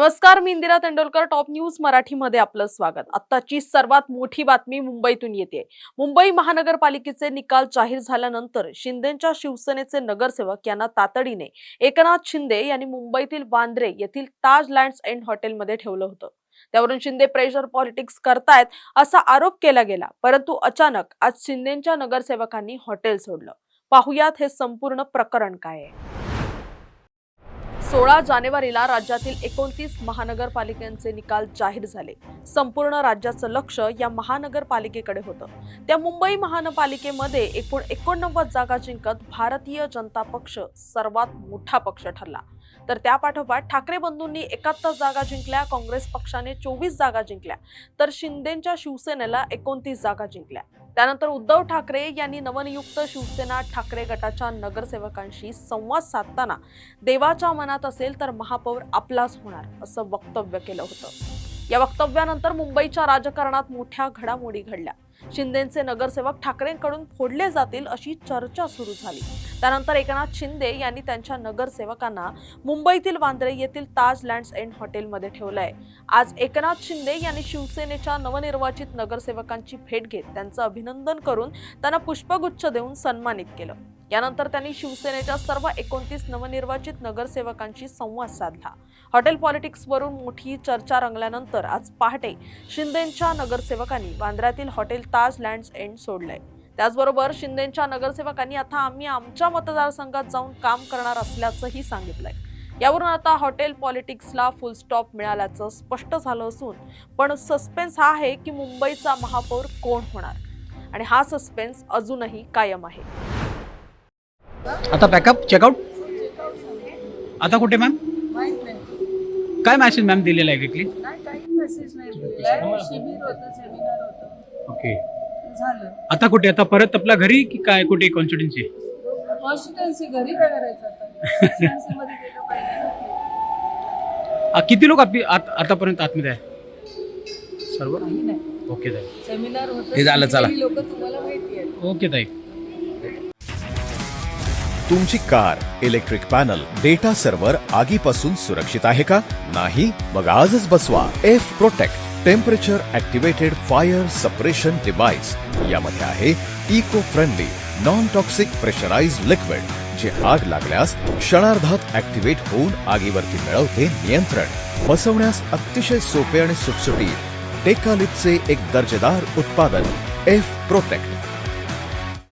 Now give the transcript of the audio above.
नमस्कार, मी Indira Tendulkar. Top news मराठीमध्ये आपलं स्वागत. आत्ताची सर्वात मोठी बातमी मुंबईतून येते. मुंबई महानगरपालिकेचे निकाल जाहीर झाल्यानंतर शिंदेच्या शिवसेनेचे नगरसेवक यांना तातडीने एकनाथ शिंदे यांनी मुंबईतील वांद्रे येथील ताज लँड्स एंड हॉटेलमध्ये ठेवलं होतं. त्यावरून शिंदे प्रेशर पॉलिटिक्स करतायत असा आरोप केला गेला. परंतु अचानक आज शिंदेच्या नगरसेवकांनी हॉटेल सोडलं. पाहुयात हे संपूर्ण प्रकरण काय आहे. 16 जानेवारीला राज्यातील 29 महानगरपालिकांचे निकाल जाहीर झाले. संपूर्ण राज्याचं लक्ष या महानगरपालिकेकडे होतं. त्या मुंबई महानगरपालिकेमध्ये एकूण 89 जागा जिंकत भारतीय जनता पक्ष सर्वात मोठा पक्ष ठरला. तर त्यापाठोपाठ ठाकरे बंधूंनी 71 जागा जिंकल्या, काँग्रेस पक्षाने 24 जागा जिंकल्या, तर शिंदेच्या शिवसेनेला 29 जागा जिंकल्या. त्यानंतर उद्धव ठाकरे यांनी नवनियुक्त शिवसेना ठाकरे गटाच्या नगरसेवकांशी संवाद साधताना देवाच्या मनात असेल तर महापौर आपलाच होणार असं वक्तव्य केलं होतं. या वक्तव्यानंतर मुंबईच्या राजकारणात मोठ्या घडामोडी घडल्या. शिंदेचे नगरसेवक ठाकरेंकडून फोडले जातील अशी चर्चा सुरू झाली. त्यानंतर एकनाथ शिंदे यांनी त्यांच्या नगरसेवकांना मुंबईतील वांद्रे येथील ताज लँड्स एंड हॉटेलमध्ये ठेवलंय. आज एकनाथ शिंदे यांनी शिवसेनेच्या नवनिर्वाचित नगरसेवकांची भेट घेत त्यांचं अभिनंदन करून त्यांना पुष्पगुच्छ देऊन सन्मानित केलं. यानंतर त्यांनी शिवसेनेच्या सर्व 29 नवनिर्वाचित नगरसेवकांशी संवाद साधला. हॉटेल पॉलिटिक्सवरून मोठी चर्चा रंगल्यानंतर आज पहाटे शिंदेच्या नगरसेवकांनी वांद्र्यातील हॉटेल ताज लँड्स एंड सोडलंय. त्याचबरोबर शिंदेच्या नगरसेवकांनी आता आम्ही आमच्या मतदारसंघात जाऊन काम करणार असल्याचंही सांगितलंय. यावरून आता हॉटेल पॉलिटिक्सला फुल स्टॉप मिळाल्याचं स्पष्ट झालं असून पण सस्पेन्स हा आहे की मुंबईचा महापौर कोण होणार, आणि हा सस्पेन्स अजूनही कायम आहे. आता पॅकअप चेकआउट आता कुठे मॅम? काय मेसेज मॅम दिलेला आहे एक्झॅक्टली? काही मेसेज नाही दिलेला. शिबिर होतं, सेमिनार होतं. ओके, झालं. आता कुठे? आता परत आपल्या घरी की काय? कुठे कॉन्स्टिट्युन्सी? कॉन्स्टिट्युन्सी घरी काय करायचं आता? कॉन्स्टिट्युन्सी मध्ये गेलं पाहिजे. किती लोक आतापर्यंत आतमध्ये आहे? सर्व नाही. ओके ताई, सेमिनार होतं. हे झालं, चला. लोक तुम्हाला माहिती आहेत. ओके ताई. तुमची car, electric panel, data server आगीपासून सुरक्षित आहे का? नाही? मग आजच बसवा F protect temperature activated fire suppression device. यामध्ये आहे eco friendly non toxic pressurised liquid, जे आग लागल्यास क्षणार्धात ऍक्टिव्हेट होऊन आगीवरती मिळवते नियंत्रण. बसवण्यास अतिशय सोपे आणि सुटसुटीत टेकालिपचे एक दर्जेदार उत्पादन एफ प्रोटेक्ट.